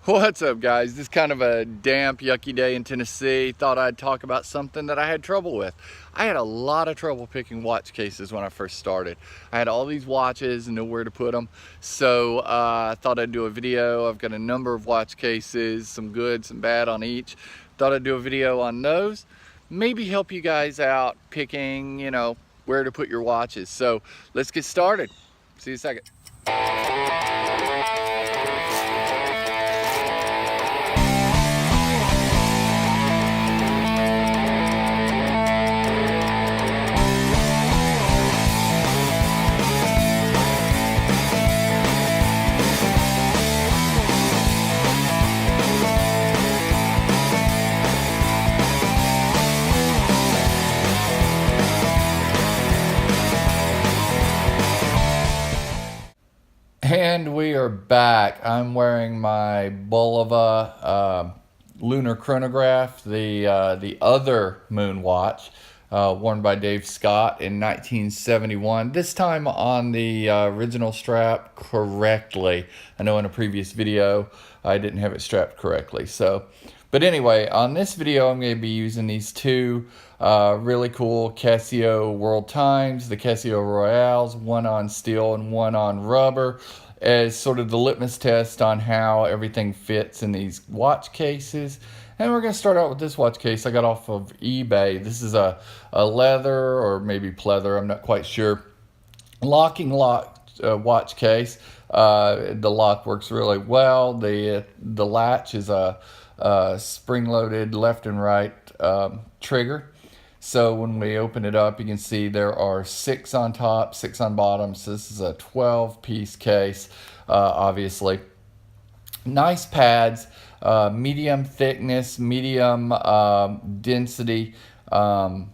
What's up, guys? This is kind of a damp, yucky day in Tennessee. Thought I'd talk about something that I had trouble with. I had a lot of trouble picking watch cases when I first started. I had all these watches and nowhere to put them. So I thought I'd do a video. I've got a number of watch cases, some good, some bad on each. Thought I'd do a video on those. Maybe help you guys out picking, where to put your watches. So let's get started. See you in a second. And we are back. I'm wearing my Bulova lunar chronograph, the other moon watch, worn by Dave Scott in 1971. This time on the original strap correctly. I know in a previous video I didn't have it strapped correctly. But anyway, on this video I'm going to be using these two really cool Casio World Times, the Casio Royales, one on steel and one on rubber, as sort of the litmus test on how everything fits in these watch cases. And we're going to start out with this watch case I got off of eBay. This is a leather or maybe pleather, I'm not quite sure, locking watch case. The lock works really well. The latch is a spring-loaded left and right trigger. So when we open it up, you can see there are 6 on top, 6 on bottom. So this is a 12-piece case, obviously. Nice pads, medium thickness, medium density, and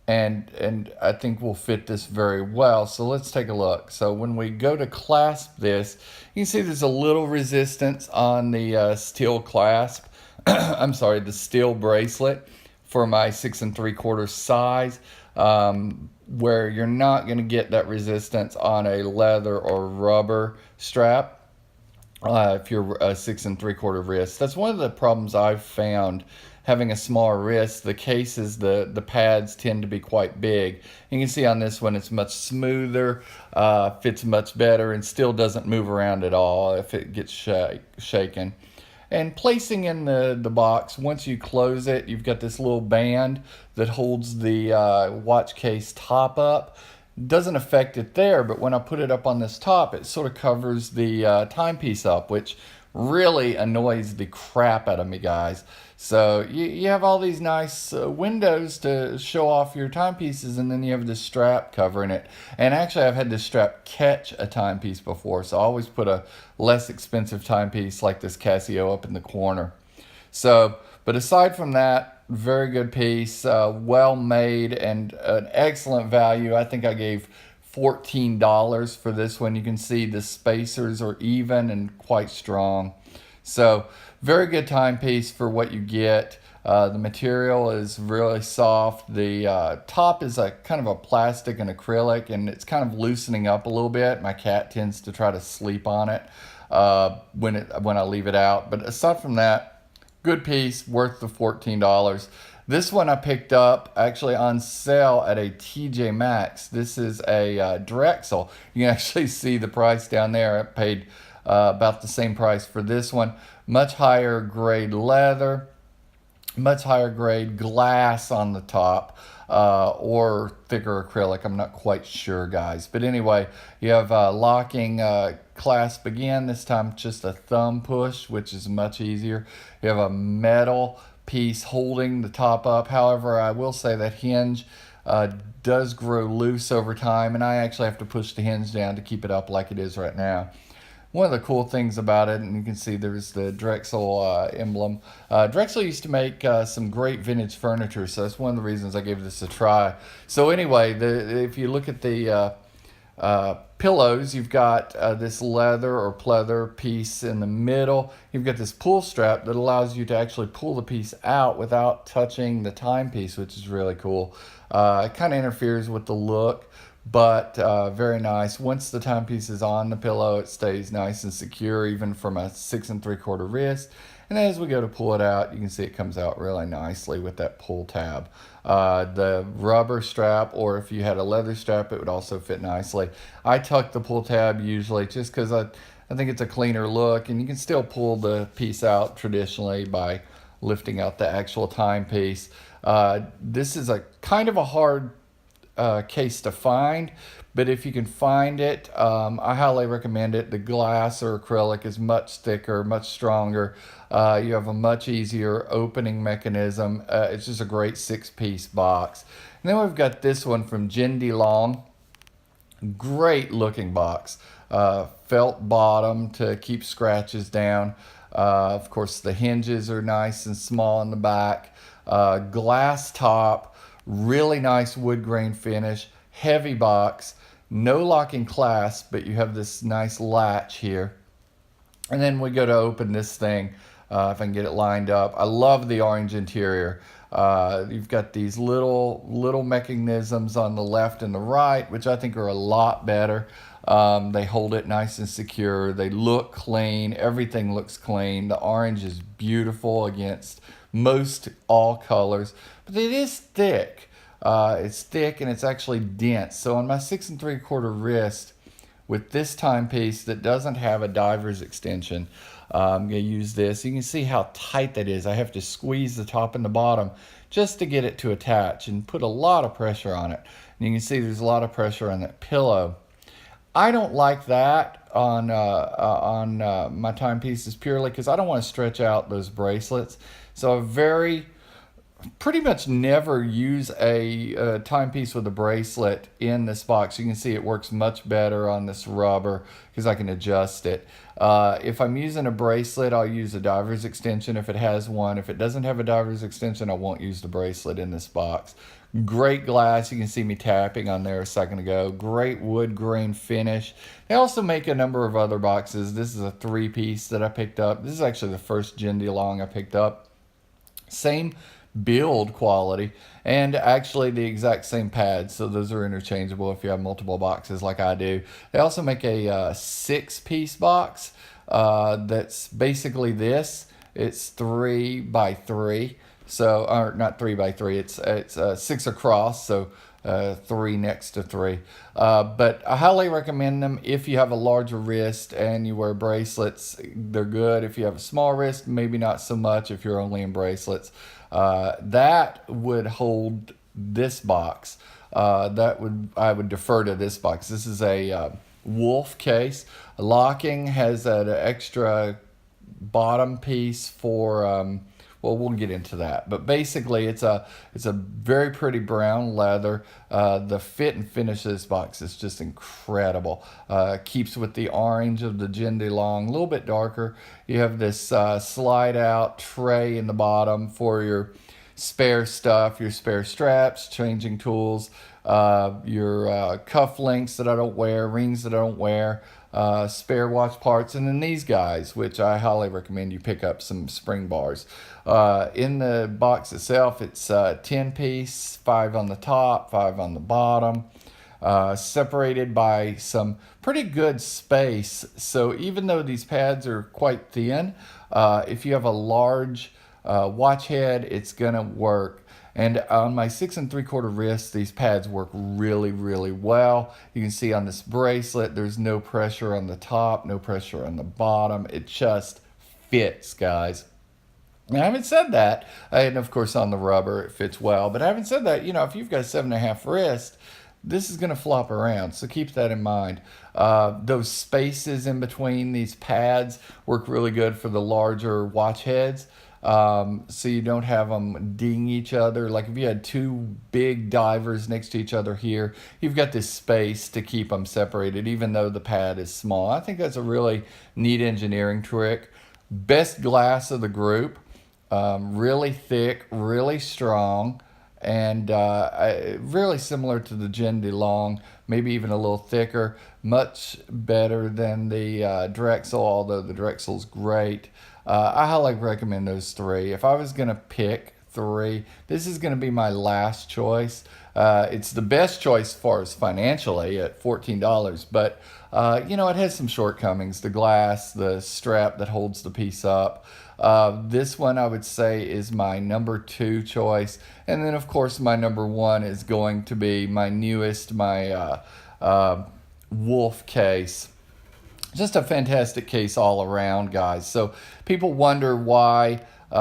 I think will fit this very well. So let's take a look. So when we go to clasp this, you can see there's a little resistance on the steel clasp. I'm sorry, the steel bracelet for my 6 3/4 size, where you're not going to get that resistance on a leather or rubber strap. If you're a 6 3/4 wrist, that's one of the problems I've found. Having a smaller wrist, the cases, the pads tend to be quite big. You can see on this one it's much smoother, fits much better, and still doesn't move around at all if it gets shaken. And placing in the box, once you close it, you've got this little band that holds the watch case top up. Doesn't affect it there, but when I put it up on this top, it sort of covers the timepiece up, which really annoys the crap out of me, guys. So you have all these nice windows to show off your timepieces, and then you have this strap covering it. And actually, I've had this strap catch a timepiece before, so I always put a less expensive timepiece like this Casio up in the corner. So, but aside from that, very good piece, well made, and an excellent value. I think I gave $14 for this one. You can see the spacers are even and quite strong. So very good timepiece for what you get. The material is really soft. The top is a kind of a plastic and acrylic, and it's kind of loosening up a little bit. My cat tends to try to sleep on it when I leave it out. But aside from that, good piece, worth the $14. This one I picked up actually on sale at a TJ Maxx. This is a Drexel. You can actually see the price down there. I paid about the same price for this one. Much higher grade leather, much higher grade glass on the top, or thicker acrylic. I'm not quite sure, guys. But anyway, you have locking clasp again. This time just a thumb push, which is much easier. You have a metal piece holding the top up. However, I will say that hinge does grow loose over time, and I actually have to push the hinge down to keep it up like it is right now. One of the cool things about it, and you can see there's the Drexel emblem. Drexel used to make some great vintage furniture, so that's one of the reasons I gave this a try. So anyway, if you look at the pillows, you've got this leather or pleather piece in the middle. You've got this pull strap that allows you to actually pull the piece out without touching the timepiece, which is really cool. It kind of interferes with the look, but very nice. Once the timepiece is on the pillow, it stays nice and secure, even from a 6 3/4 wrist. And as we go to pull it out, you can see it comes out really nicely with that pull tab. The rubber strap, or if you had a leather strap, it would also fit nicely. I tuck the pull tab usually just because I think it's a cleaner look, and you can still pull the piece out traditionally by lifting out the actual timepiece. This is a kind of a hard case to find, but if you can find it, I highly recommend it. The glass or acrylic is much thicker, much stronger. You have a much easier opening mechanism. It's just a great 6-piece box. And then we've got this one from JinD. Great looking box. Felt bottom to keep scratches down. Of course, the hinges are nice and small in the back. Glass top, really nice wood grain finish, heavy box, no locking clasp, but you have this nice latch here. And then we go to open this thing, if I can get it lined up. I love the orange interior. You've got these little mechanisms on the left and the right, which I think are a lot better. They hold it nice and secure. They look clean. Everything looks clean. The orange is beautiful against most all colors, but it is thick. It's thick and it's actually dense. So on my 6 3/4 wrist, with this timepiece that doesn't have a diver's extension, I'm going to use this. You can see how tight that is. I have to squeeze the top and the bottom just to get it to attach and put a lot of pressure on it. And you can see there's a lot of pressure on that pillow. I don't like that on my timepieces purely because I don't want to stretch out those bracelets. So pretty much never use a timepiece with a bracelet in this box. You can see it works much better on this rubber because I can adjust it. If I'm using a bracelet, I'll use a diver's extension if it has one. If it doesn't have a diver's extension, I won't use the bracelet in this box. Great glass. You can see me tapping on there a second ago. Great wood grain finish. They also make a number of other boxes. This is a 3-piece that I picked up. This is actually the first JinD I picked up. Same build quality and actually the exact same pads, so those are interchangeable if you have multiple boxes like I do. They also make a 6-piece box that's basically this. It's 3x3, so or not 3x3. It's 6 across, so 3 next to 3. But I highly recommend them if you have a larger wrist and you wear bracelets. They're good. If you have a small wrist, maybe not so much if you're only in bracelets. That would hold this box. I would defer to this box. This is a wolf case. Locking has an extra bottom piece for well, we'll get into that, but basically it's a very pretty brown leather. The fit and finish of this box is just incredible. Keeps with the orange of the JinD, a little bit darker. You have this slide out tray in the bottom for your spare stuff, your spare straps, changing tools, your cuff links that I don't wear, rings that I don't wear, spare watch parts, and then these guys, which I highly recommend you pick up some spring bars. In the box itself, it's 10-piece, 5 on the top, 5 on the bottom, separated by some pretty good space. So even though these pads are quite thin, if you have a large watch head, it's gonna work. And on my 6 3/4 wrist, these pads work really, really well. You can see on this bracelet, there's no pressure on the top, no pressure on the bottom. It just fits, guys. And I haven't said that, and of course on the rubber, it fits well. But I haven't said that, if you've got a 7.5 wrist, this is gonna flop around, so keep that in mind. Those spaces in between these pads work really good for the larger watch heads. So you don't have them ding each other. Like if you had 2 big divers next to each other here, you've got this space to keep them separated, even though the pad is small. I think that's a really neat engineering trick. Best glass of the group, really thick, really strong, and really similar to the JinD, maybe even a little thicker, much better than the Drexel, although the Drexel's great. I highly recommend those 3. If I was going to pick 3. This is going to be my last choice. It's the best choice as far as financially at $14, but you know, it has some shortcomings. The glass, the strap that holds the piece up. This one I would say is my number 2 choice. And then of course my number 1 is going to be my newest, my Wolf case. Just a fantastic case all around, guys. So people wonder why you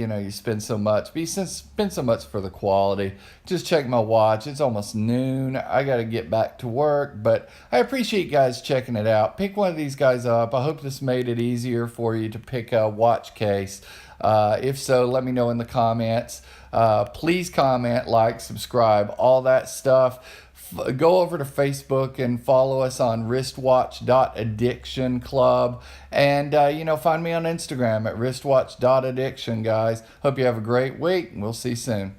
know, you spend so much, but you spend so much for the quality. Just check my watch. It's almost noon. I got to get back to work, but I appreciate you guys checking it out. Pick one of these guys up. I hope this made it easier for you to pick a watch case. If so, let me know in the comments. Please comment, like, subscribe, all that stuff. Go over to Facebook and follow us on wristwatch.addiction club. And, you know, find me on Instagram at wristwatch.addiction, guys. Hope you have a great week. We'll see you soon.